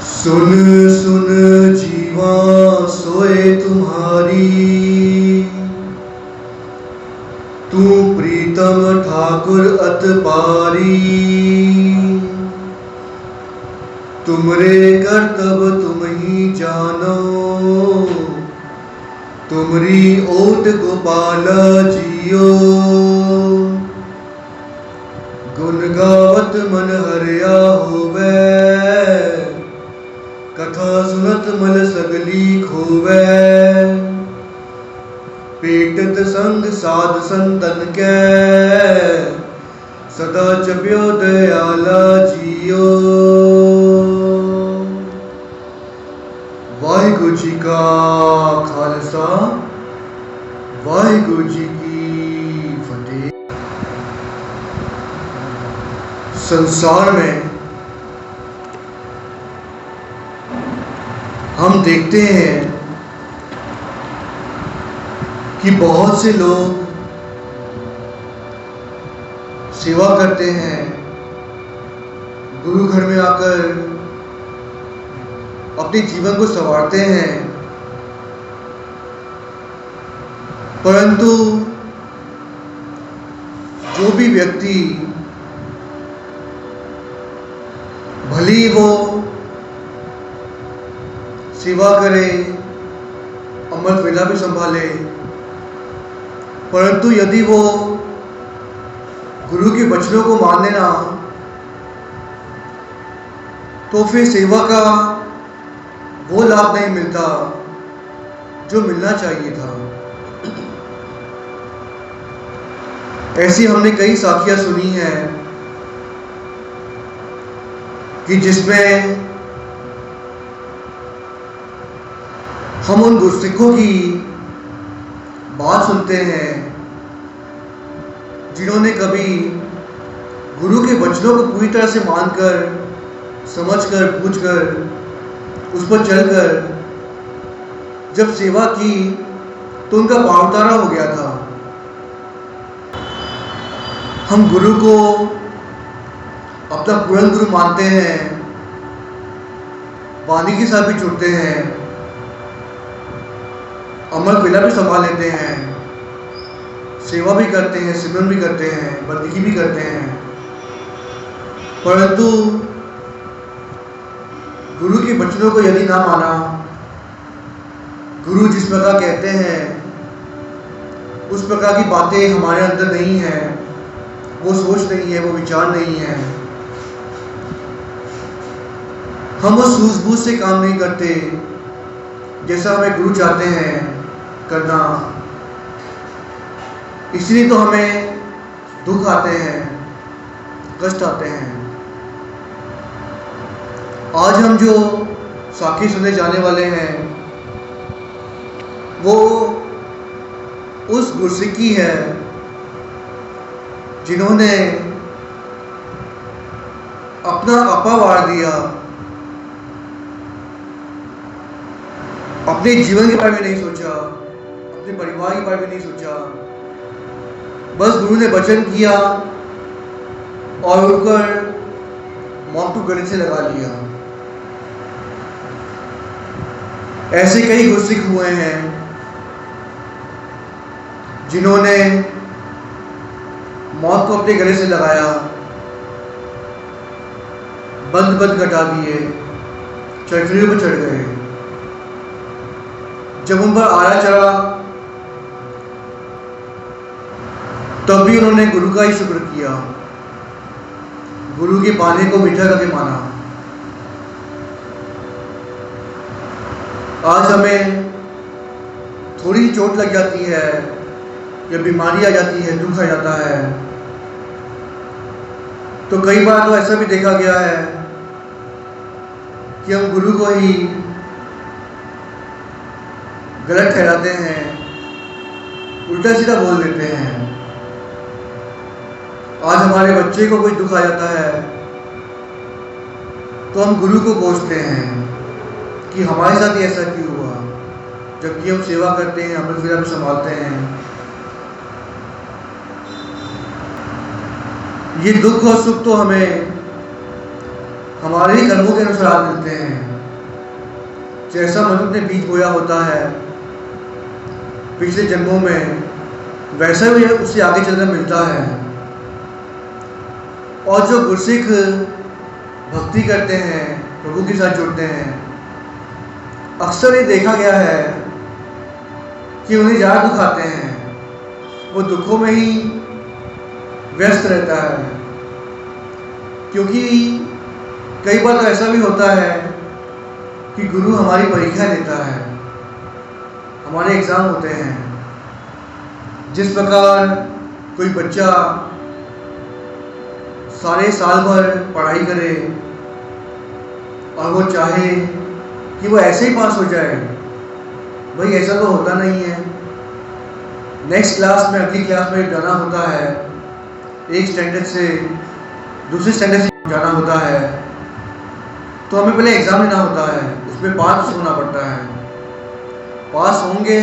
सुन सुन जीवा सोए तुम्हारी, तू प्रीतम ठाकुर अत पारी। तुमरे कर्तव्य तुम ही जानो, तुमरी ओट गोपाल जियो। गुण गावत मन हरिया होवे, कथा सुनत मल सगली खोवे। पेटत संग साध संतन के, सदा जप्यो दयाला जियो। वाहिगुरु जी का खालसा, वाहिगुरु जी की फतेह। संसार में हम देखते हैं कि बहुत से लोग सेवा करते हैं, गुरु घर में आकर अपने जीवन को संवारते हैं, परंतु जो भी व्यक्ति भली वो सेवा करे, अमृत वेला भी संभाले, परंतु यदि वो गुरु के वचनों को मान लेना, तो फिर सेवा का वो लाभ नहीं मिलता जो मिलना चाहिए था। ऐसी हमने कई साखियां सुनी हैं कि जिसमें हम उन गुरसिखों की बात सुनते हैं जिन्होंने कभी गुरु के वचनों को पूरी तरह से मानकर, समझकर, बूझकर, उस पर चलकर जब सेवा की तो उनका भाव उतारा हो गया था। हम गुरु को अपना पूर्ण गुरु मानते हैं, वाणी के साथ भी जुड़ते हैं, अमर वेला भी संभाल लेते हैं, सेवा भी करते हैं, सिमरन भी करते हैं, बंदगी भी करते हैं, परंतु गुरु के वचनों को यदि ना माना, गुरु जिस प्रकार कहते हैं उस प्रकार की बातें हमारे अंदर नहीं है, वो सोच नहीं है, वो विचार नहीं है, हम उस सूझबूझ से काम नहीं करते जैसा हमें गुरु चाहते हैं करना, इसलिए तो हमें दुख आते हैं, कष्ट आते हैं। आज हम जो साखी सुनने जाने वाले हैं वो उस गुरसिखी है जिन्होंने अपना आपा वार दिया, अपने जीवन के बारे में नहीं सोचा, अपने परिवार के बारे में नहीं सोचा, बस गुरु ने वचन किया और उठकर मौत को गले से लगा लिया। ऐसे कई गुरसिख हुए हैं जिन्होंने मौत को अपने गले से लगाया, बंद बंद घटा दिए, चढ़खड़ियों पर चढ़ गए। जब उन पर आया चढ़ा तब भी उन्होंने गुरु का ही शुक्र किया, गुरु के पाने को मीठा करके माना। आज हमें थोड़ी चोट लग जाती है या बीमारी आ जाती है, दुख आ जाता है, तो कई बार तो ऐसा भी देखा गया है कि हम गुरु को ही गलत ठहराते हैं, उल्टा सीधा बोल देते हैं। आज हमारे बच्चे को कोई दुख आ जाता है तो हम गुरु को कोसते हैं कि हमारे साथ ही ऐसा क्यों हुआ, जबकि हम सेवा करते हैं, अमृत वेला भी संभालते हैं। ये दुख और सुख तो हमें हमारे ही कर्मों के अनुसार मिलते हैं। जैसा मनुष्य ने बीज बोया होता है पिछले जन्मों में, वैसा भी उससे आगे चलकर मिलता है। और जो गुरसिख भक्ति करते हैं, प्रभु के साथ जुड़ते हैं, अक्सर ये देखा गया है कि उन्हें ज़्यादा दुख आते हैं, वो दुखों में ही व्यस्त रहता है। क्योंकि कई बार तो ऐसा भी होता है कि गुरु हमारी परीक्षा लेता है, हमारे एग्ज़ाम होते हैं। जिस प्रकार कोई बच्चा सारे साल भर पढ़ाई करे और वो चाहे कि वो ऐसे ही पास हो जाए, भाई ऐसा तो होता नहीं है। नेक्स्ट क्लास में, अगली क्लास में जाना होता है, एक स्टैंडर्ड से दूसरे स्टैंडर्ड से जाना होता है, तो हमें पहले एग्ज़ाम लेना होता है, उसमें पास होना पड़ता है। पास होंगे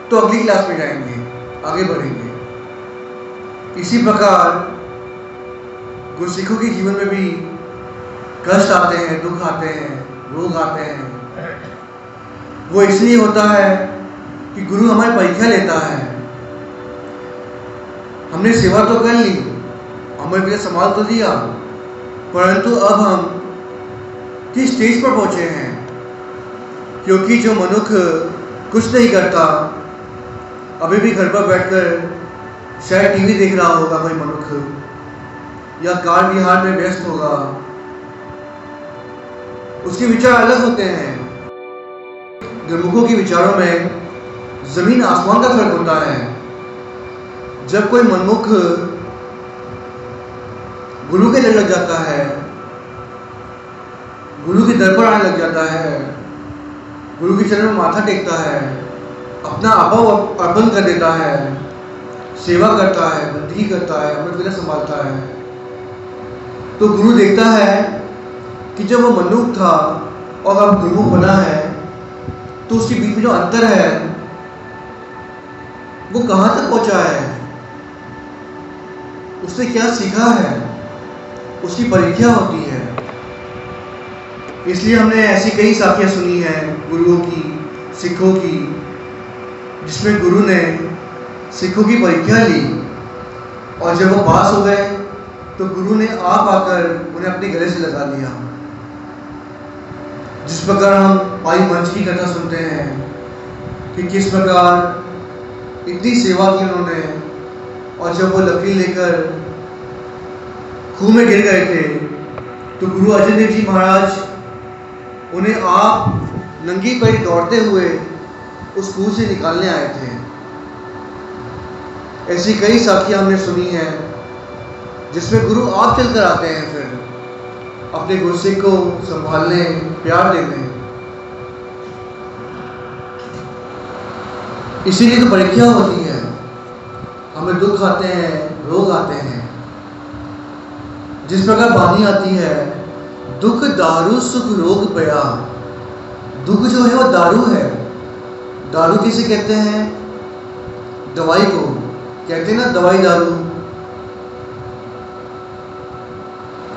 तो अगली क्लास में जाएंगे, आगे बढ़ेंगे। इसी प्रकार गुरसिखों के जीवन में भी कष्ट आते हैं, दुख आते हैं, रोग आते हैं। वो इसलिए होता है कि गुरु हमारी परीक्षा लेता है। हमने सेवा तो कर ली, हमें भी संभाल तो दिया, परंतु अब हम किस स्टेज पर पहुंचे हैं। क्योंकि जो मनुष्य कुछ नहीं करता, अभी भी घर पर बैठकर शायद टीवी देख रहा होगा कोई मनुष्य, या कार विहार में व्यस्त होगा, उसके विचार अलग होते हैं। गुरुमुखों के विचारों में जमीन आसमान का फर्क होता है। जब कोई मनमुख गुरु के डर लग जाता है, गुरु के दर पर आने लग जाता है, गुरु के चरण में माथा टेकता है, अपना आपा अर्पण कर देता है, सेवा करता है, बंदगी करता है, अमृत वेला संभालता है, तो गुरु देखता है कि जब वो मनुष्य था और अब गुरुमुख बना है, तो उसके बीच में जो अंतर है वो कहाँ तक पहुंचा है, उसने क्या सीखा है, उसकी परीक्षा होती है। इसलिए हमने ऐसी कई साखियाँ सुनी हैं गुरुओं की, सिखों की, जिसमें गुरु ने सिखों की परीक्षा ली और जब वो पास हो गए तो गुरु ने आप आकर उन्हें अपने गले से लगा लिया। जिस प्रकार हम आई मंच की कथा सुनते हैं कि किस प्रकार इतनी सेवा की उन्होंने, और जब वो लकड़ी लेकर खूह में गिर गए थे तो गुरु अर्जन देव जी महाराज उन्हें आप नंगी पैर दौड़ते हुए उस खूह से निकालने आए थे। ऐसी कई साखियाँ हमने सुनी हैं जिसमें गुरु आप चलकर आते हैं, फिर अपने गुरसिख को संभालने, प्यार देने। इसीलिए तो परीक्षा होती है, हमें दुख आते हैं, रोग आते हैं। जिस प्रकार वाणी आती है, दुख दारू सुख रोग पया। दुख जो है वो दारू है। दारू किसे कहते हैं? दवाई को कहते हैं ना, दवाई दारू।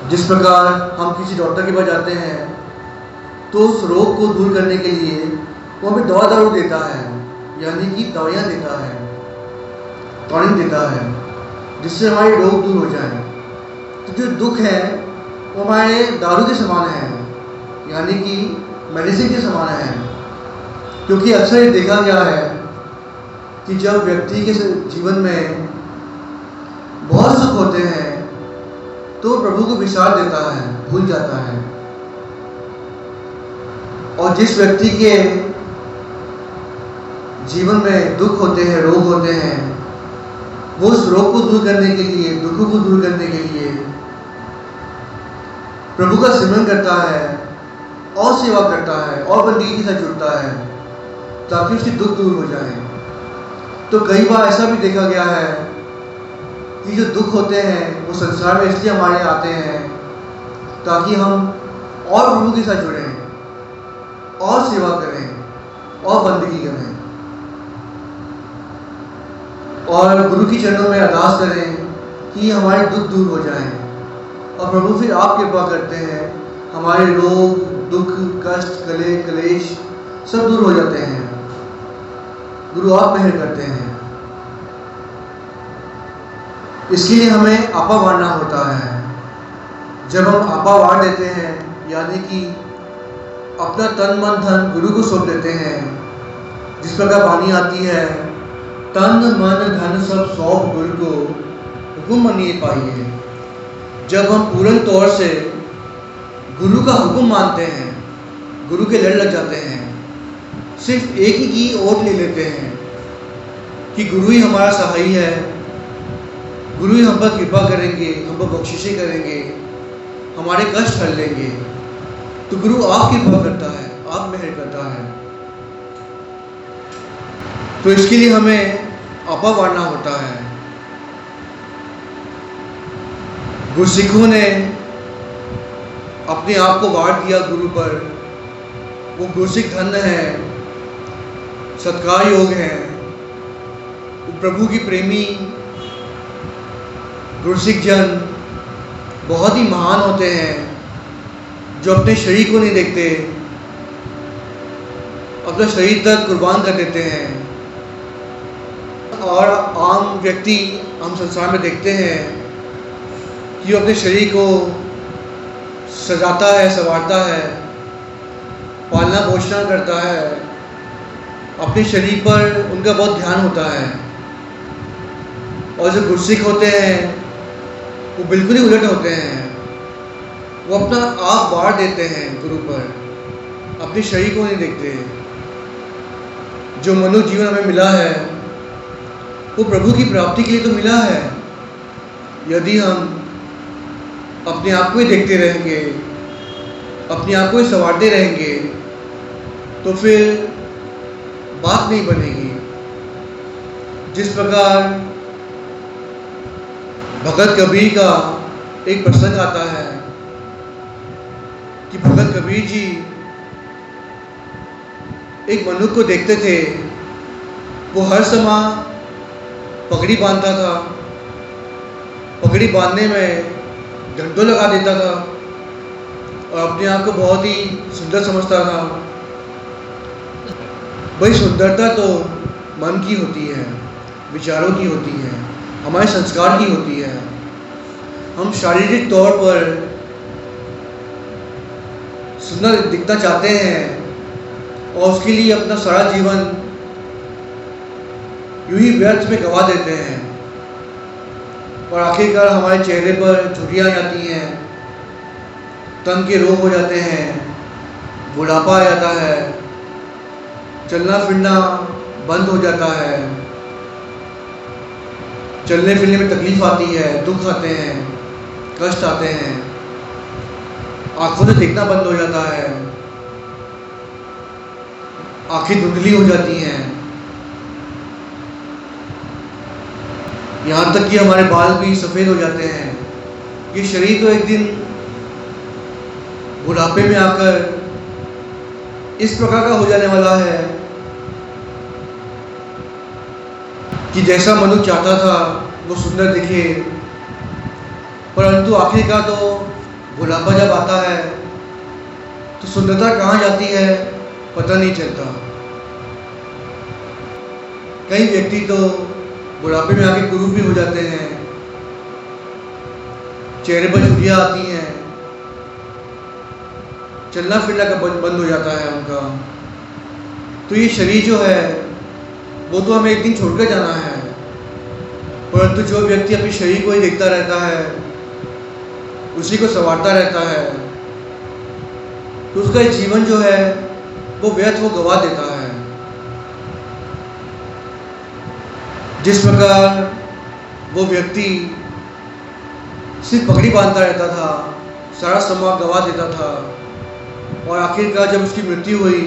जिस प्रकार हम किसी डॉक्टर के पास जाते हैं तो उस रोग को दूर करने के लिए वो हमें दवा दारू देता है, यानी कि दवाइयाँ देता है, टॉनिक देता है, जिससे हमारे रोग दूर हो जाए। तो जो दुख है वो हमारे दारू के समान है, यानी कि मेडिसिन के समान है। क्योंकि अक्सर ये देखा गया है कि जब व्यक्ति के जीवन में बहुत सुख होते हैं तो प्रभु को विचार देता है, भूल जाता है। और जिस व्यक्ति के जीवन में दुख होते हैं, रोग होते हैं, वो उस रोग को दूर करने के लिए, दुखों को दूर करने के लिए प्रभु का सिमरन करता है और सेवा करता है और बंदगी के साथ जुड़ता है ताकि उसके दुख दूर हो जाए। तो कई बार ऐसा भी देखा गया है कि जो दुख होते हैं वो संसार में इसलिए हमारे आते हैं ताकि हम और प्रभु के साथ जुड़ें और सेवा करें और बंदगी करें और गुरु की चरणों में अरदास करें कि हमारे दुख दूर हो जाएं। और प्रभु फिर आप कृपा करते हैं, हमारे रोग दुख, कष्ट, कलेश सब दूर हो जाते हैं। गुरु आप मेहर करते हैं। इसके लिए हमें आपा वारना होता है। जब हम आपा वार देते हैं, यानी कि अपना तन मन धन गुरु को सौंप देते हैं, जिस प्रकार वाणी आती है, तन मन धन सब सौंप गुरु को, हुक्म मानिए पाइए। जब हम पूर्ण तौर से गुरु का हुक्म मानते हैं, गुरु के लड़ लग जाते हैं, सिर्फ एक ही की ओर ले लेते हैं कि गुरु ही हमारा सहाय है, गुरु ही हम पर कृपा करेंगे, हम पर बख्शिशें करेंगे, हमारे कष्ट हर लेंगे, तो गुरु आप कृपा करता है, आप मेहर करता है। तो इसके लिए हमें आपा वारना होता है। गुरसिखों ने अपने आप को वार दिया गुरु पर। वो गुरसिख धन्य है, सत्कार योग है, प्रभु की प्रेमी गुरसिख जन बहुत ही महान होते हैं, जो अपने शरीर को नहीं देखते, अपना शरीर तक कुर्बान कर देते हैं। और आम व्यक्ति हम संसार में देखते हैं कि वो अपने शरीर को सजाता है, संवारता है, पालना पोषण करता है, अपने शरीर पर उनका बहुत ध्यान होता है। और जो गुरसिख होते हैं वो बिल्कुल ही उलट होते हैं। वो अपना आप वार देते हैं गुरु पर, अपने शरीर को नहीं देखते। जो मनुष्य जीवन हमें मिला है वो प्रभु की प्राप्ति के लिए तो मिला है। यदि हम अपने आप को ही देखते रहेंगे, अपने आप को ही संवारते रहेंगे, तो फिर बात नहीं बनेगी। जिस प्रकार भगत कबीर का एक प्रसंग आता है कि भगत कबीर जी एक मनुष्य को देखते थे, वो हर समय पगड़ी बांधता था, पगड़ी बांधने में घंटों लगा देता था और अपने आप को बहुत ही सुंदर समझता था। भाई सुंदरता तो मन की होती है, विचारों की होती है, हमारे संस्कार की होती है। हम शारीरिक तौर पर सुंदर दिखना चाहते हैं और उसके लिए अपना सारा जीवन यूं ही व्यर्थ में गंवा देते हैं और आखिरकार हमारे चेहरे पर झुर्रियाँ आ जाती हैं, तन के रोग हो जाते हैं, बुढ़ापा आ जाता है, चलना फिरना बंद हो जाता है, चलने फिरने में तकलीफ आती है, दुख आते हैं, कष्ट आते हैं, आंखों से देखना बंद हो जाता है, आंखें धुंधली हो जाती हैं, यहाँ तक कि हमारे बाल भी सफ़ेद हो जाते हैं। ये शरीर तो एक दिन बुढ़ापे में आकर इस प्रकार का हो जाने वाला है कि जैसा मनुष्य चाहता था वो सुंदर दिखे, परंतु आखिरकार तो बुढ़ापा जब आता है तो सुंदरता कहाँ जाती है पता नहीं चलता। कई व्यक्ति तो बुढ़ापे में आके कुरूप भी हो जाते हैं, चेहरे पर झुर्रियाँ आती हैं, चलना फिरना का बंद हो जाता है उनका। तो ये शरीर जो है वो तो हमें एक दिन छोड़कर जाना है, परंतु जो व्यक्ति अपने शरीर को ही देखता रहता है, उसी को संवारता रहता है, तो उसका जीवन जो है वो व्यर्थ वो गवा देता है। जिस प्रकार वो व्यक्ति सिर्फ पगड़ी बांधता रहता था, सारा समय गवा देता था और आखिरकार जब उसकी मृत्यु हुई,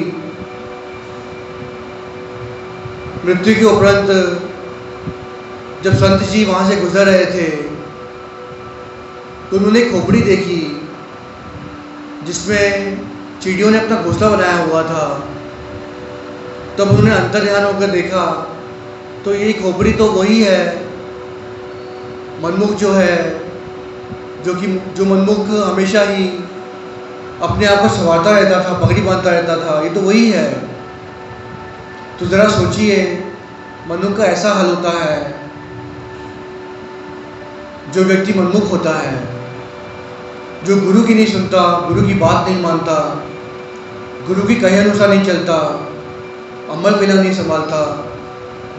मृत्यु के उपरांत जब संत जी वहाँ से गुजर रहे थे तो उन्होंने खोपड़ी देखी जिसमें चिड़ियों ने अपना घोंसला बनाया हुआ था। तब उन्होंने अंतर्ध्यान होकर देखा तो ये खोपड़ी तो वही है, मनमुख जो है, जो मनमुख हमेशा ही अपने आप को संवारता रहता था, पगड़ी बांधता रहता था, ये तो वही है। तो ज़रा सोचिए, मनुष्य का ऐसा हाल होता है, जो व्यक्ति मनमुख होता है, जो गुरु की नहीं सुनता, गुरु की बात नहीं मानता, गुरु की कहे अनुसार नहीं चलता, अमल पहला नहीं संभालता,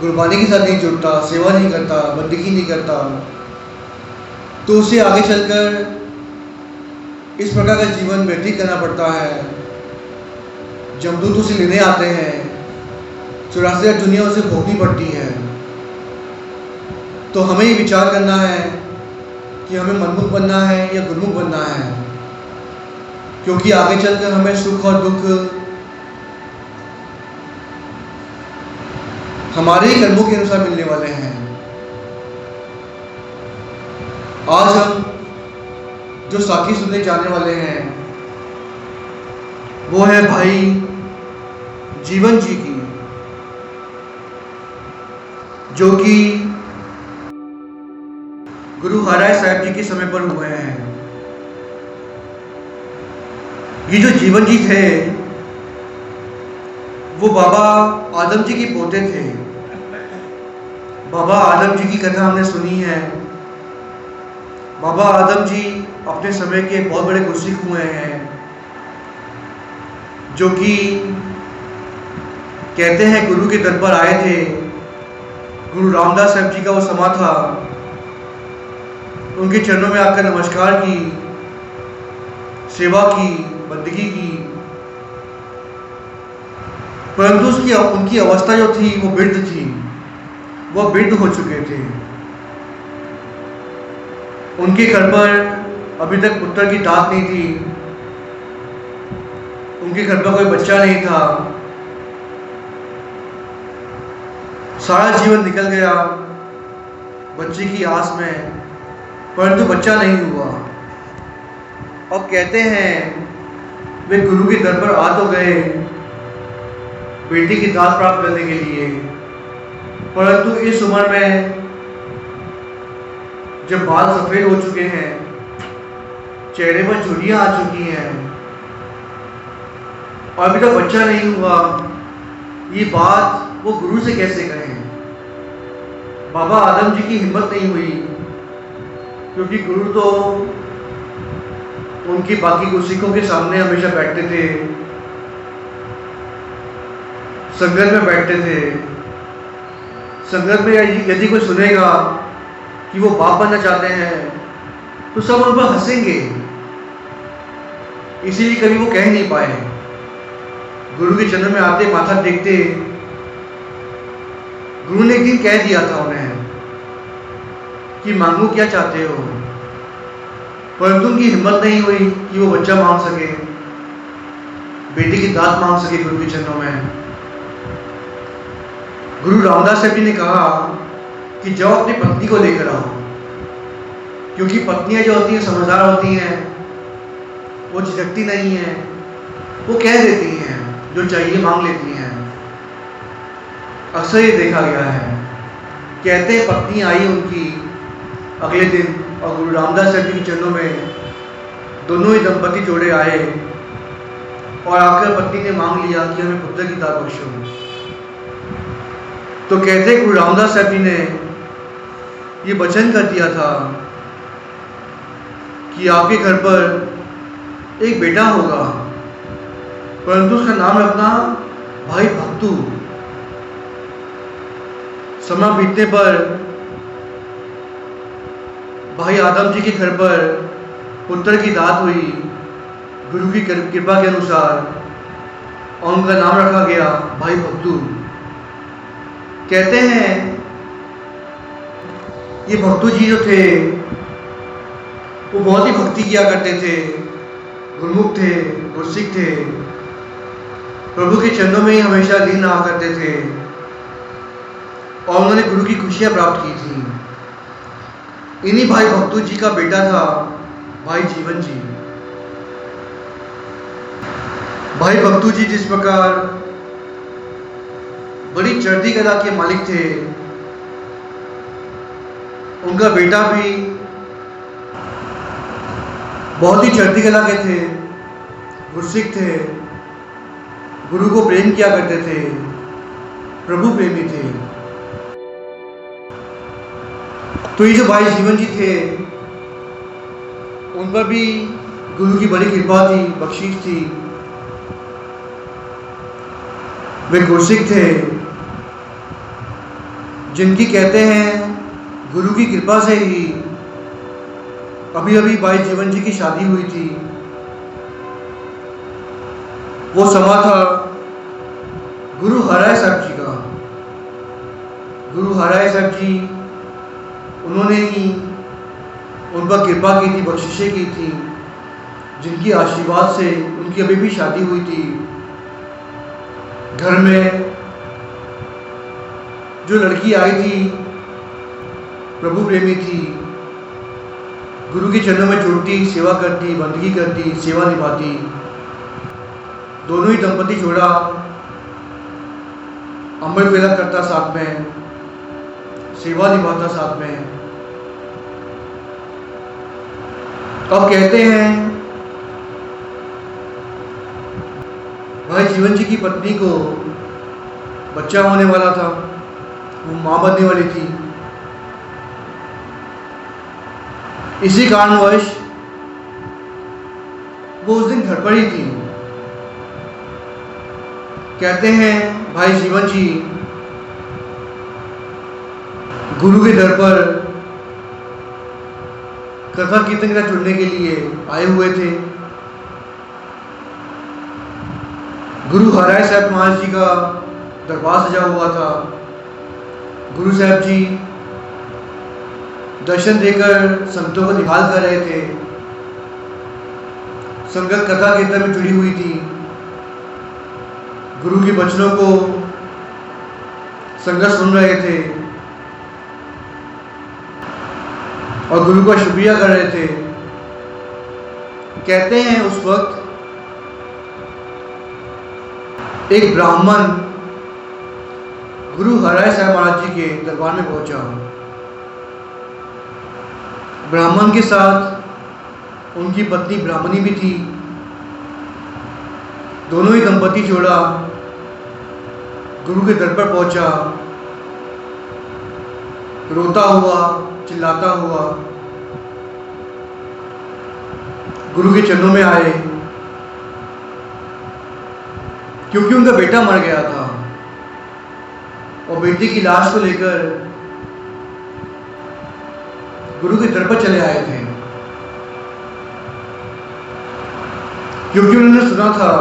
गुरबानी के साथ नहीं जुड़ता, सेवा नहीं करता, बंदगी नहीं करता, तो उसे आगे चलकर इस प्रकार का जीवन व्यतीत करना पड़ता है। जमदूत उसे लेने आते हैं, 84 दुनिया उसे भोगनी पड़ती है। तो हमें ये विचार करना है कि हमें मनमुख बनना है या गुरुमुख बनना है, क्योंकि आगे चलकर हमें सुख और दुख हमारे ही कर्मों के अनुसार मिलने वाले हैं। आज हम जो साखी सुनने जाने वाले हैं वो है भाई जीवन जी की, जो कि गुरु हराय साहब जी के समय पर हुए हैं। ये जो जीवन जी थे वो बाबा आदम जी के पोते थे। बाबा आदम जी की कथा हमने सुनी है। बाबा आदम जी अपने समय के बहुत बड़े गुरसिख हुए हैं, जो कि कहते हैं गुरु के दर पर आए थे। गुरु रामदास साहब जी का वो समा था, उनके चरणों में आकर नमस्कार की, सेवा की, बंदगी की, परंतु उनकी अवस्था जो थी वो वृद्ध थी, वो वृद्ध हो चुके थे। उनके घर पर अभी तक पुत्र की दात नहीं थी, उनके घर पर कोई बच्चा नहीं था। सारा जीवन निकल गया बच्चे की आस में, परंतु बच्चा नहीं हुआ। अब कहते हैं वे गुरु के दर पर आ तो गए बेटी की दात प्राप्त करने के लिए, परंतु इस उम्र में जब बाल सफेद हो चुके हैं, चेहरे पर झुर्रियां आ चुकी हैं और अभी तक बच्चा नहीं हुआ, ये बात वो गुरु से कैसे कहें। बाबा आदम जी की हिम्मत नहीं हुई, क्योंकि गुरु तो उनकी बाकी गुरसिखों के सामने हमेशा बैठते थे, संगत में बैठते थे। संगत में यदि कोई सुनेगा कि वो बाप बनना चाहते हैं तो सब उन पर हंसेंगे, इसीलिए कभी वो कह नहीं पाए। गुरु के चरणों में आते, माथा टेकते। गुरु ने एक दिन कह दिया था उन्हें कि मांगो क्या चाहते हो, परंतु उनकी हिम्मत नहीं हुई कि वो बच्चा मांग सके, बेटी की दात मांग सके गुरु के चरणों में। गुरु रामदास साहब जी ने कहा कि जाओ अपनी पत्नी को लेकर आओ, क्योंकि पत्नियां जो होती हैं समझदार होती हैं, वो झिझकती नहीं हैं, वो कह देती हैं, जो चाहिए मांग लेती हैं। अक्सर ये देखा गया है। कहते हैं पत्नी आई उनकी अगले दिन और गुरु रामदास साहब जी के चरणों में दोनों ही दंपति जोड़े आए और आकर पत्नी ने मांग लिया कि हमें पुत्र की दात बख्शो। तो कहते गुरु रामदास साहब जी ने ये वचन कर दिया था कि आपके घर पर एक बेटा होगा, परंतु उसका नाम रखना भाई भक्तू। समय बीतने पर भाई आदम जी के घर पर पुत्र की दात हुई गुरु की कृपा के अनुसार, और उनका नाम रखा गया भाई भक्तू। कहते हैं ये भक्तू जी जो थे वो बहुत ही भक्ति किया करते थे, गुरमुख थे, गुरसिख थे, प्रभु के चरणों में ही हमेशा लीन रहा करते थे और उन्होंने गुरु की खुशियां प्राप्त की थी। इन्हीं भाई भक्तू जी का बेटा था भाई जीवन जी। भाई भक्तू जी जिस प्रकार बड़ी चढ़ती कला के मालिक थे, उनका बेटा भी बहुत ही चढ़ती कला के थे। गुरसिख थे, गुरु को प्रेम किया करते थे, प्रभु प्रेमी थे। तो ये जो भाई जीवन जी थे, उन पर भी गुरु की बड़ी कृपा थी, बख्शीश थी। वे गुरसिख थे जिनकी कहते हैं गुरु की कृपा से ही अभी अभी भाई जीवन जी की शादी हुई थी। वो समा था गुरु हराय साहब जी का। गुरु हराय साहब जी, उन्होंने ही उन पर कृपा की थी, बख्शिशें की थी, जिनकी आशीर्वाद से उनकी अभी भी शादी हुई थी। घर में जो लड़की आई थी, प्रभु प्रेमी थी, गुरु के चरणों में जुड़ती, सेवा करती, बंदगी करती, सेवा निभाती। दोनों ही दंपति जोड़ा अमृत वेला करता साथ में, सेवा निभाता साथ में। अब कहते हैं भाई जीवन जी की पत्नी को बच्चा होने वाला था, वो मां बनने वाली थी। इसी कारणवश वो उस दिन घर पर ही थी। कहते हैं भाई जीवन जी गुरु के दर पर कथा कीर्तन का जुड़ने के लिए आए हुए थे। गुरु हराय साहब महाराज जी का दरबार सजा हुआ था। गुरु साहब जी दर्शन देकर संतों को निहाल कर रहे थे। संगत कथा कीर्तन में जुड़ी हुई थी। गुरु के वचनों को संगत सुन रहे थे और गुरु का शुक्रिया कर रहे थे। कहते हैं उस वक्त एक ब्राह्मण गुरु हराय साहब महाराज जी के दरबार में पहुंचा। ब्राह्मण के साथ उनकी पत्नी ब्राह्मणी भी थी। दोनों ही दंपति जोड़ा गुरु के दर पर पहुंचा, रोता हुआ, चिल्लाता हुआ गुरु के चरणों में आए, क्योंकि उनका बेटा मर गया था और बेटी की लाश को लेकर गुरु के दर पर चले आए थे। क्योंकि उन्होंने सुना था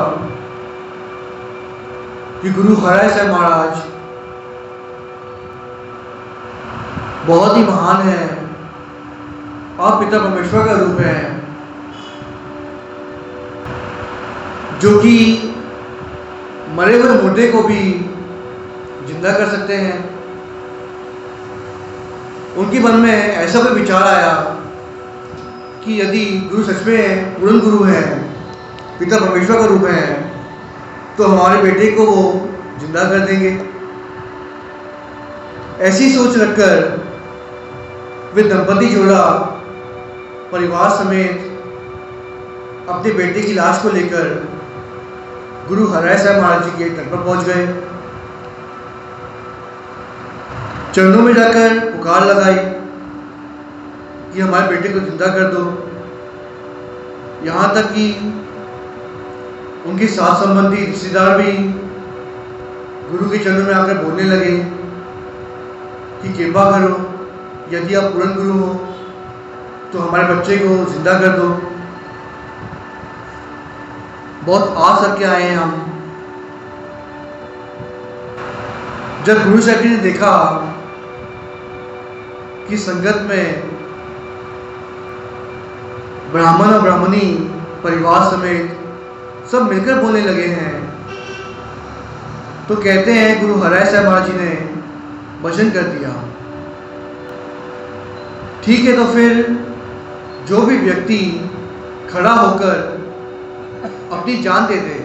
कि गुरु हराय साहब महाराज बहुत ही महान है और पिता परमेश्वर का रूप है, जो कि मरे हुए मुर्दे को भी जिंदा कर सकते हैं। उनके मन में ऐसा कोई विचार आया कि यदि गुरु सच में पूर्ण गुरु हैं, पिता परमेश्वर का रूप है, तो हमारे बेटे को वो जिंदा कर देंगे। ऐसी सोच रखकर वे दंपति जोड़ा परिवार समेत अपने बेटे की लाश को लेकर गुरु हराय साहब महाराज जी के दर पर पहुंच गए। चरणों में जाकर पुकार लगाई कि हमारे बेटे को जिंदा कर दो। यहाँ तक कि उनके साथ संबंधी रिश्तेदार भी गुरु के चरणों में आकर बोलने लगे कि कृपा करो, यदि आप पूर्ण गुरु हो तो हमारे बच्चे को जिंदा कर दो। बहुत आस रख के आए हैं हम। जब गुरु साहब जी ने देखा कि संगत में ब्राह्मण और ब्राह्मणी परिवार समेत सब मिलकर बोलने लगे हैं, तो कहते हैं गुरु हराय साहब महाराज जी ने वचन कर दिया, ठीक है, तो फिर जो भी व्यक्ति खड़ा होकर अपनी जान दे दे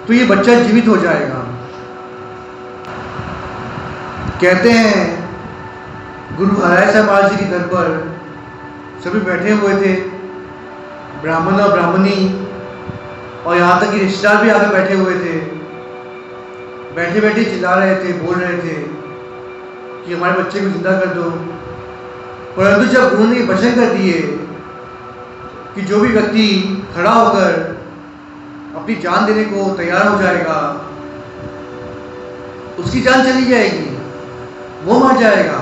तो ये बच्चा जीवित हो जाएगा। कहते हैं गुरु हराय साहब महाराज जी के दर पर सभी बैठे हुए थे। ब्राह्मण और ब्राह्मणी और यहाँ तक कि रिश्तेदार भी आगे बैठे हुए थे, बैठे बैठे चिल्ला रहे थे, बोल रहे थे कि हमारे बच्चे को जिंदा कर दो। परंतु जब उन्होंने वचन कर दिए कि जो भी व्यक्ति खड़ा होकर अपनी जान देने को तैयार हो जाएगा, उसकी जान चली जाएगी, वो मर जाएगा,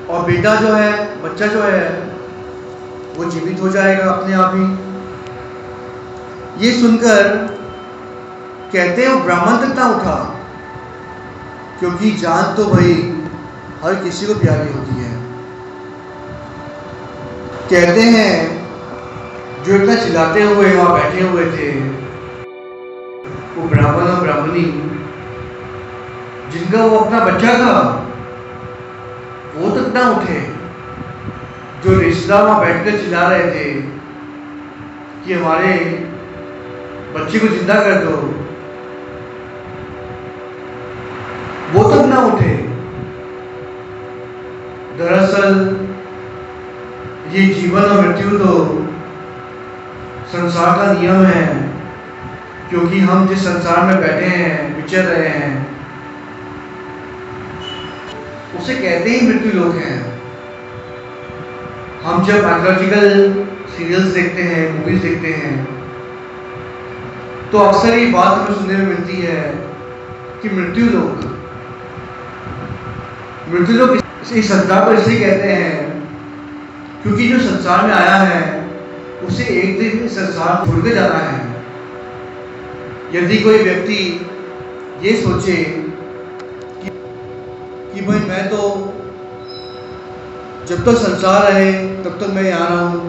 और बेटा जो है, बच्चा जो है, वो जीवित हो जाएगा अपने आप ही। ये सुनकर कहते हैं वो ब्राह्मण तक ना उठा, क्योंकि जान तो भाई हर किसी को प्यारी होती है। कहते हैं जो इतना चिल्लाते हुए वहां बैठे हुए थे, वो ब्राह्मण और ब्राह्मणी जिनका वो अपना बच्चा था, वो तक ना उठे। जो रिश्तेदार वहां बैठकर चिल्ला रहे थे कि हमारे बच्चे को जिंदा कर दो, वो तक ना उठे। दरअसल ये जीवन और मृत्यु तो संसार का नियम है, क्योंकि हम जिस संसार में बैठे हैं, विचर रहे हैं, उसे कहते ही मृत्यु लोक है। हम जब बायोलॉजिकल सीरियल्स देखते हैं, मूवीज देखते हैं, तो अक्सर ये बात हमें सुनने में मिलती है कि मृत्यु लोक इस संसार को इसलिए कहते हैं क्योंकि जो संसार में आया है उसे एक दिन इस संसार छोड़ के जाना है। यदि कोई व्यक्ति ये सोचे कि भाई मैं तो जब तक संसार रहे तब तक मैं यहाँ रहूं,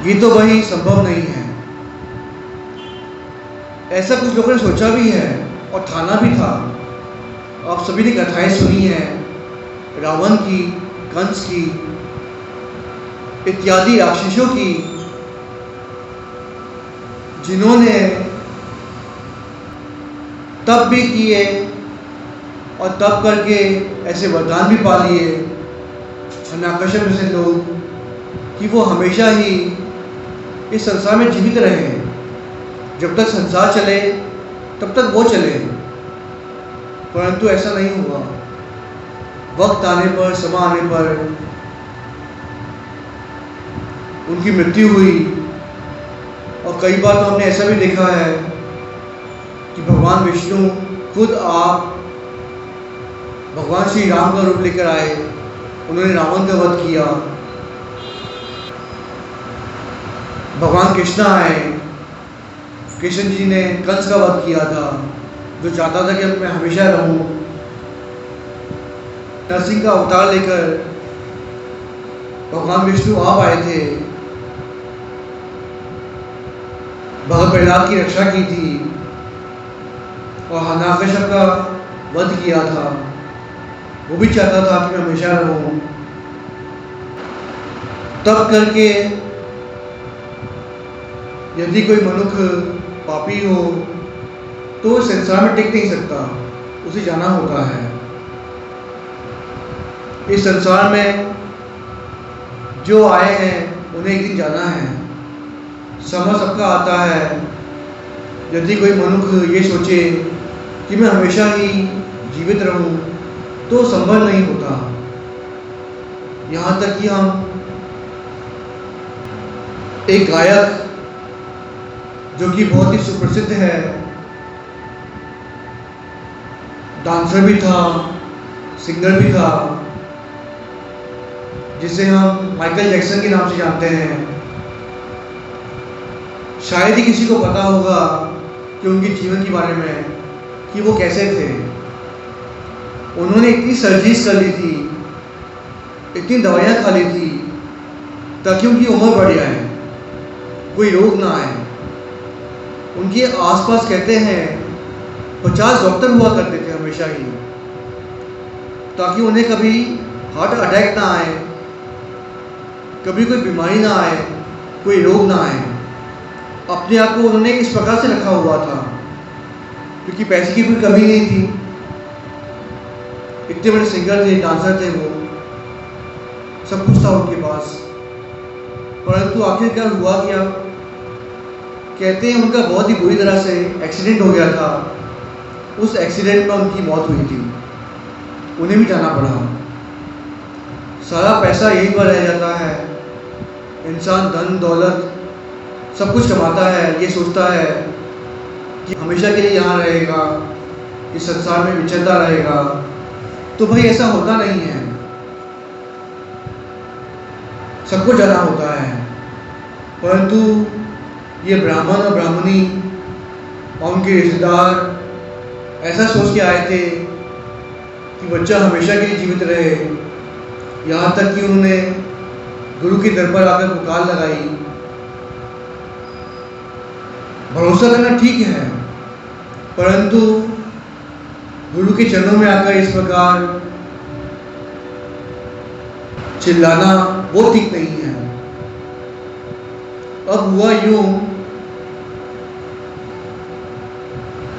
ये तो वही संभव नहीं है। ऐसा कुछ लोगों ने सोचा भी है और ठाना भी था। आप सभी ने कथाएं सुनी हैं रावण की, कंस की, इत्यादि राक्षसों की, जिन्होंने तप भी किए और तप करके ऐसे वरदान भी पा लिए हिरण्याकश्यप जैसे लोग कि वो हमेशा ही इस संसार में जीवित रहे। जब तक संसार चले तब तक वो चले, परंतु ऐसा नहीं हुआ। वक्त आने पर, समय आने पर उनकी मृत्यु हुई। और कई बार तो हमने ऐसा भी देखा है कि भगवान विष्णु खुद आप भगवान श्री राम का रूप लेकर आए, उन्होंने रावण का वध किया। भगवान कृष्ण आए, कृष्ण जी ने कंस का वध किया था, जो चाहता था कि मैं हमेशा रहूं। नरसिंह का अवतार लेकर भगवान विष्णु आप आए थे, भगत प्रहलाद की रक्षा की थी और हिरण्याकश्यप का वध किया था। वो भी चाहता था कि मैं हमेशा रहूं। तब करके यदि कोई मनुष्य पापी हो तो वो संसार में टिक नहीं सकता, उसे जाना होता है। इस संसार में जो आए हैं उन्हें एक दिन जाना है। समय सबका आता है। यदि कोई मनुष्य ये सोचे कि मैं हमेशा ही जीवित रहूं तो संभव नहीं होता। यहाँ तक कि हम एक गायक जो कि बहुत ही सुप्रसिद्ध है, डांसर भी था, सिंगर भी था, जिसे हम माइकल जैक्सन के नाम से जानते हैं। शायद ही किसी को पता होगा कि उनके जीवन के बारे में कि वो कैसे थे। उन्होंने इतनी सर्जरीज कर ली थी, इतनी दवाइयाँ खा ली थी ताकि उनकी उम्र बढ़ जाए, कोई रोग ना आए। उनके आसपास कहते हैं 50 डॉक्टर हुआ करते थे हमेशा ही, ताकि उन्हें कभी हार्ट अटैक ना आए, कभी कोई बीमारी ना आए, कोई रोग ना आए। अपने आप को उन्होंने इस प्रकार से रखा हुआ था, क्योंकि पैसे की कोई कमी नहीं थी। इतने बड़े सिंगर थे, डांसर थे, वो सब कुछ था उनके पास, परंतु आखिरकार हुआ क्या? कहते हैं उनका बहुत ही बुरी तरह से एक्सीडेंट हो गया था। उस एक्सीडेंट में उनकी मौत हुई थी, उन्हें भी जाना पड़ा। सारा पैसा यहीं पर रह जाता है। इंसान धन दौलत सब कुछ कमाता है, ये सोचता है कि हमेशा के लिए यहाँ रहेगा, इस संसार में विचरता रहेगा। तो भाई ऐसा होता नहीं है, सबको जाना होता है। परंतु ये ब्राह्मण और ब्राह्मणी और उनके रिश्तेदार ऐसा सोच के आए थे कि बच्चा हमेशा के लिए जीवित रहे। यहाँ तक कि उन्होंने गुरु के दर पर आकर पुकार लगाई। भरोसा करना ठीक है, परंतु गुरु के चरणों में आकर इस प्रकार चिल्लाना वो ठीक नहीं है। अब हुआ यूं,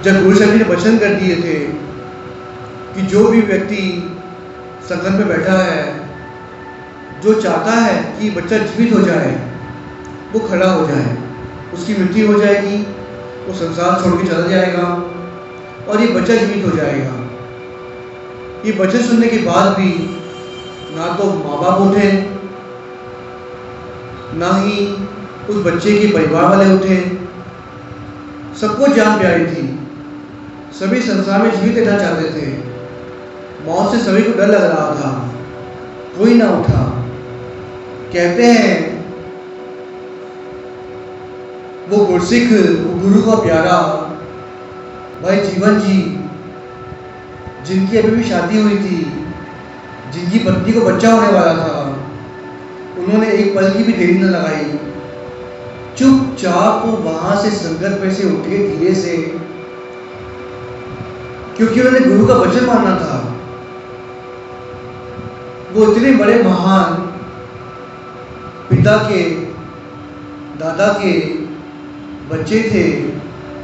जब गुरु साहब जी ने वचन कर दिए थे कि जो भी व्यक्ति संगत में बैठा है, जो चाहता है कि बच्चा जीवित हो जाए, वो खड़ा हो जाए, उसकी मृत्यु हो जाएगी, वो संसार छोड़ के चला जाएगा और ये बच्चा जीवित हो जाएगा। ये वचन सुनने के बाद भी ना तो माँ बाप उठे, ना ही उस बच्चे के परिवार वाले उठे। सबको जान प्यारी थी, सभी संसार में जीवित रहना चाहते थे। मौत से सभी को डर लग रहा था, कोई ना उठा। कहते हैं वो गुरसिख, वो गुरु का प्यारा भाई जीवन जी, जिनकी अभी भी शादी हुई थी, जिनकी पत्नी को बच्चा होने वाला था, उन्होंने एक पल की भी देरी न लगाई। चुपचाप वहां से संगत में से उठे धीरे से, क्योंकि उन्होंने गुरु का वचन मानना था। वो इतने बड़े महान पिता के, दादा के बच्चे थे,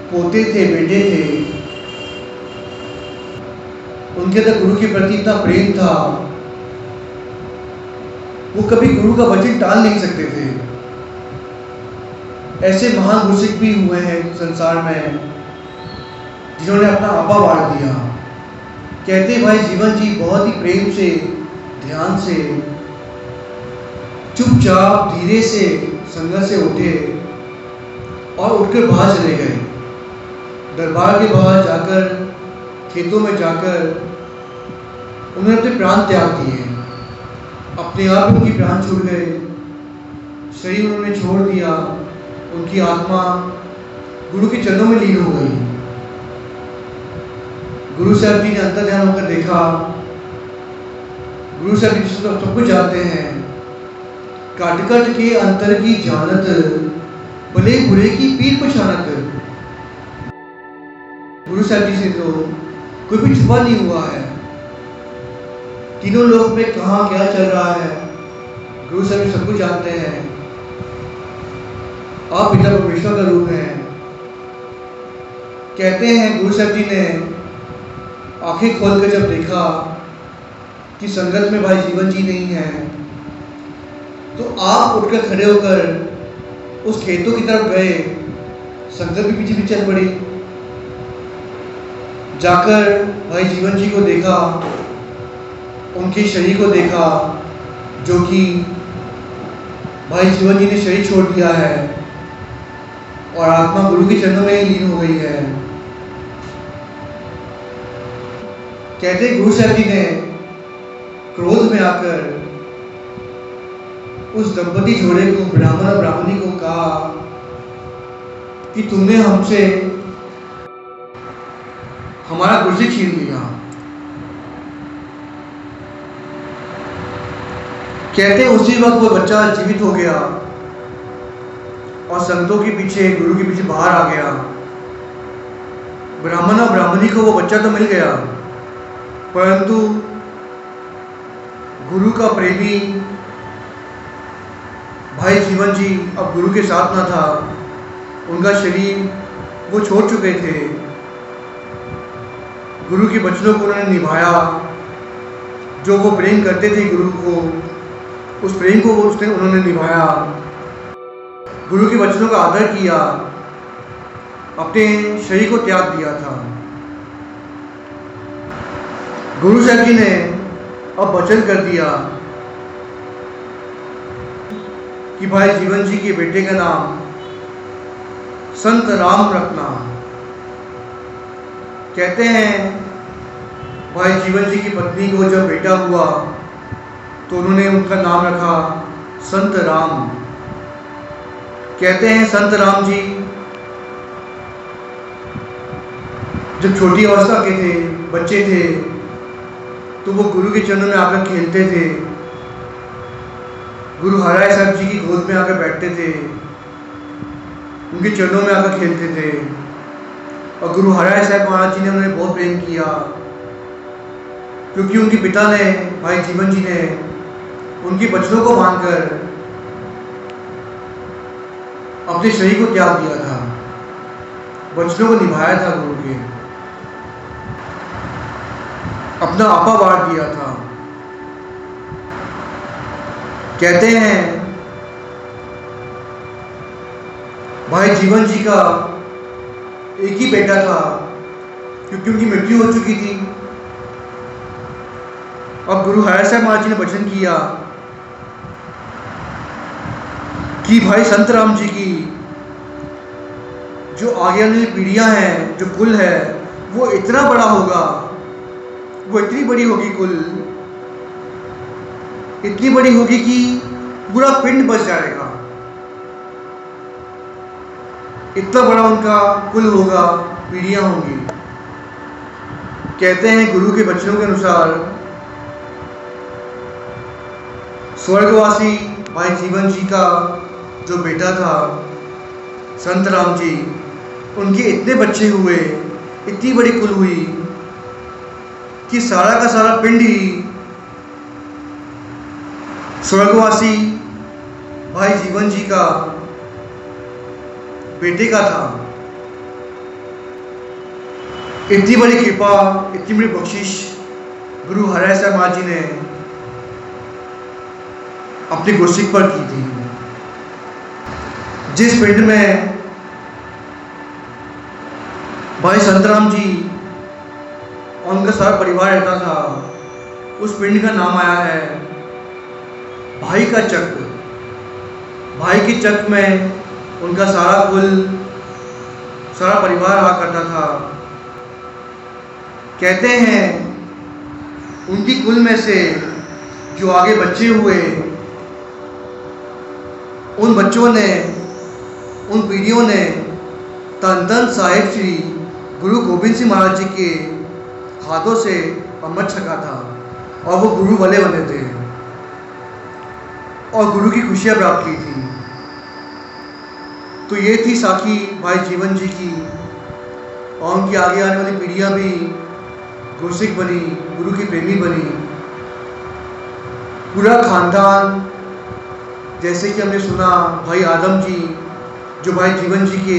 पोते थे, बेटे थे। उनके अंदर गुरु के प्रति इतना प्रेम था, वो कभी गुरु का वचन टाल नहीं सकते थे। ऐसे महान गुरसिख भी हुए हैं संसार में, जिन्होंने अपना आपा बांट दिया। कहते भाई जीवन जी बहुत ही प्रेम से, ध्यान से, चुपचाप धीरे से संगत से उठे और उठकर बाहर चले गए। दरबार के बाहर जाकर, खेतों में जाकर उन्होंने अपने प्राण त्याग दिए। अपने आप उनकी प्राण छूट गए, शरीर उन्होंने छोड़ दिया। उनकी आत्मा गुरु के चरणों में लीन हो गई। गुरु साहब जी ने अंतर ध्यान होकर देखा। गुरु साहब जी सब कुछ जानते हैं। काट काट के अंतर की जानत, भले बुरे की पीठ को छानत। गुरु साहब जी से तो कोई भी छुपा नहीं हुआ है। तीनों लोक में कहाँ क्या चल रहा है, गुरु साहब जी सब कुछ जानते हैं। आप पिता परमेश्वर का रूप है। कहते हैं गुरु साहब जी ने आंखें खोलकर जब देखा कि संगत में भाई जीवन जी नहीं है, तो आप उठकर खड़े होकर उस खेतों की तरफ गए। संगत भी पीछे पीछे चल पड़ी। जाकर भाई जीवन जी को देखा, उनके शरीर को देखा, जो कि भाई जीवन जी ने शरीर छोड़ दिया है और आत्मा गुरु के चरणों में ही लीन हो गई है। कहते गुरु साहब जी ने क्रोध में आकर उस दंपति जोड़े को, ब्राह्मण और ब्राह्मणी को कहा कि तुमने हमसे हमारा गुरसिख छीन लिया। कहते उसी वक्त वो बच्चा जीवित हो गया और संतों के पीछे, गुरु के पीछे बाहर आ गया। ब्राह्मण और ब्राह्मणी को वो बच्चा तो मिल गया, परंतु गुरु का प्रेमी भाई जीवन जी अब गुरु के साथ ना था। उनका शरीर वो छोड़ चुके थे। गुरु के वचनों को उन्होंने निभाया। जो वो प्रेम करते थे गुरु को, उस प्रेम को उन्होंने निभाया, गुरु के वचनों का आदर किया, अपने शरीर को त्याग दिया था। गुरु साहब जी ने अब वचन कर दिया कि भाई जीवन जी के बेटे का नाम संत राम रखना। कहते हैं भाई जीवन जी की पत्नी को जब बेटा हुआ तो उन्होंने उनका नाम रखा संत राम। कहते हैं संत राम जी जब छोटी अवस्था के थे, बच्चे थे, तो वो गुरु के चरणों में आकर खेलते थे, गुरु हराय साहब जी की गोद में आकर बैठते थे, उनके चरणों में आकर खेलते थे। और गुरु हराय साहब महाराज जी ने उन्हें बहुत प्रेम किया, क्योंकि उनके पिता ने, भाई जीवन जी ने उनके वचनों को मानकर अपने शरीर को त्याग दिया था, वचनों को निभाया था, गुरु के अपना आपा बांट दिया था। कहते हैं भाई जीवन जी का एक ही बेटा था, क्योंकि उनकी मृत्यु हो चुकी थी। अब गुरु हराय साहब महाराज जी ने वचन किया कि भाई संत राम जी की जो आगे वाली पीढ़ियां हैं, जो कुल है, वो इतना बड़ा होगा, वो इतनी बड़ी होगी, कुल इतनी बड़ी होगी कि पूरा पिंड बच जाएगा। इतना बड़ा उनका कुल होगा, पीढ़ियां होंगी। कहते हैं गुरु के वचनों के अनुसार स्वर्गवासी भाई जीवन जी का जो बेटा था संत राम जी, उनके इतने बच्चे हुए, इतनी बड़ी कुल हुई कि सारा का सारा पिंड ही स्वर्गवासी भाई जीवन जी का बेटे का था। इतनी बड़ी कृपा, इतनी बड़ी बख्शिश गुरु हराय साहब महाराज जी ने अपने गुरसिक पर की थी। जिस पिंड में भाई संतराम जी और उनका सारा परिवार रहता था, उस पिंड का नाम आया है भाई का चक। भाई के चक में उनका सारा कुल, सारा परिवार रहा करता था। कहते हैं उनकी कुल में से जो आगे बच्चे हुए, उन बच्चों ने, उन पीढ़ियों ने तन तन साहिब श्री गुरु गोविंद सिंह महाराज जी के हाथों से अमृत छका था और वो गुरु बने थे और गुरु की खुशियाँ प्राप्त की थी। तो ये थी साखी भाई जीवन जी की, और उनकी आगे आने वाली पीढ़ियाँ भी गुरसिक बनी, गुरु की प्रेमी बनी। पूरा खानदान, जैसे कि हमने सुना भाई आदम जी जो भाई जीवन जी के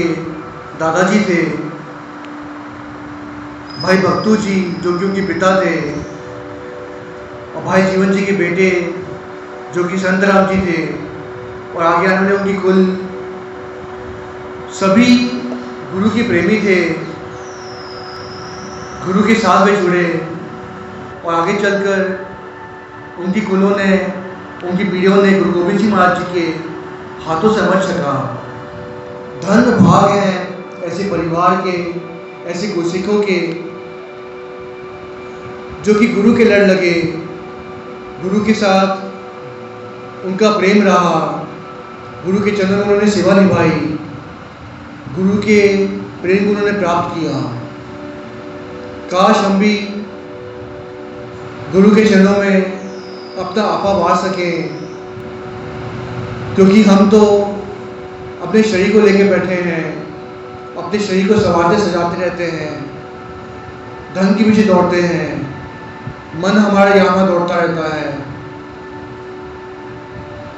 दादाजी थे, भाई भक्तू जी जो कि उनके पिता थे, और भाई जीवन जी के बेटे जो कि संत राम जी थे, और आगे आने वाले उनकी कुल सभी गुरु के प्रेमी थे, गुरु के साथ में जुड़े, और आगे चलकर उनकी कुलों ने, उनकी पीढ़ियों ने गुरु गोविंद सिंह महाराज जी के हाथों से अमृत छका। धन्य भाग हैं ऐसे परिवार के, ऐसे गुरसिखों के जो कि गुरु के लड़ लगे, गुरु के साथ उनका प्रेम रहा, गुरु के चरणों में उन्होंने सेवा निभाई, गुरु के प्रेम को उन्होंने प्राप्त किया। काश हम भी गुरु के चरणों में अपना आपा बांट सकें, क्योंकि हम तो अपने शरीर को लेके बैठे हैं, अपने शरीर को संवारते सजाते रहते हैं, धन के पीछे दौड़ते हैं, मन हमारा यहाँ दौड़ता रहता है,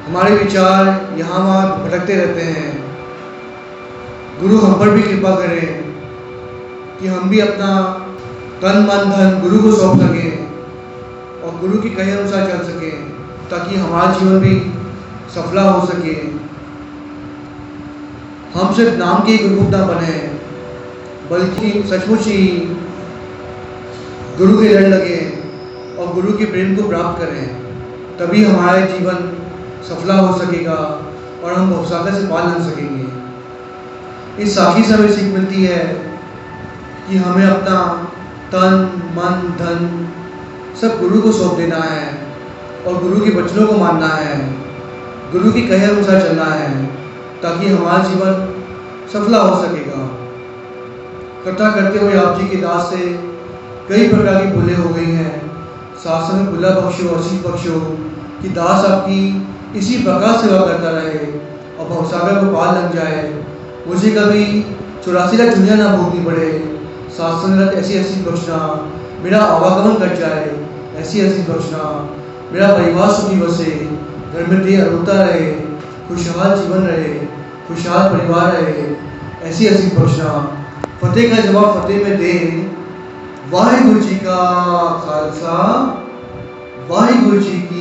हमारे विचार यहाँ वहाँ भटकते रहते हैं। गुरु हम पर भी कृपा करें कि हम भी अपना तन मन धन गुरु को सौंप सकें और गुरु की कहे अनुसार चल सकें। ताकि हमारा जीवन भी सफला हो सके। हम सिर्फ नाम के गुरुमुख ना बने, बल्कि सचमुच ही गुरु के लड़ लगे और गुरु के प्रेम को प्राप्त करें। तभी हमारा जीवन सफला हो सकेगा और हम भवसागर से पार लग सकेंगे। इस साखी से हमें सीख मिलती है कि हमें अपना तन मन धन सब गुरु को सौंप देना है और गुरु के वचनों को मानना है, गुरु के कहे अनुसार चलना है, ताकि हमारा जीवन सफला हो सकेगा। कथा करते हुए आप जी के दास से कई प्रकार की भूलें हो गई हैं। शास्त्र में भूला बख्शो, आशीष बख्शो कि दास आपकी इसी प्रकार सेवा करता रहे और भवसागर को पार लग जाए। मुझे कभी 84 लाख दुनिया ना भोगनी पड़े। शास्त्र में ऐसी ऐसी बख्शना, मेरा आवागमन कट जाए, ऐसी ऐसी बख्शना, मेरा परिवार सुखी बसे, घर में देह अरुता रहे, खुशहाल जीवन रहे, खुशहाल परिवार रहे, ऐसी ऐसी बख्शना। फतेह का जवाब फतेह में दे। वाहिगुरु जी का खालसा, वाहिगुरु जी की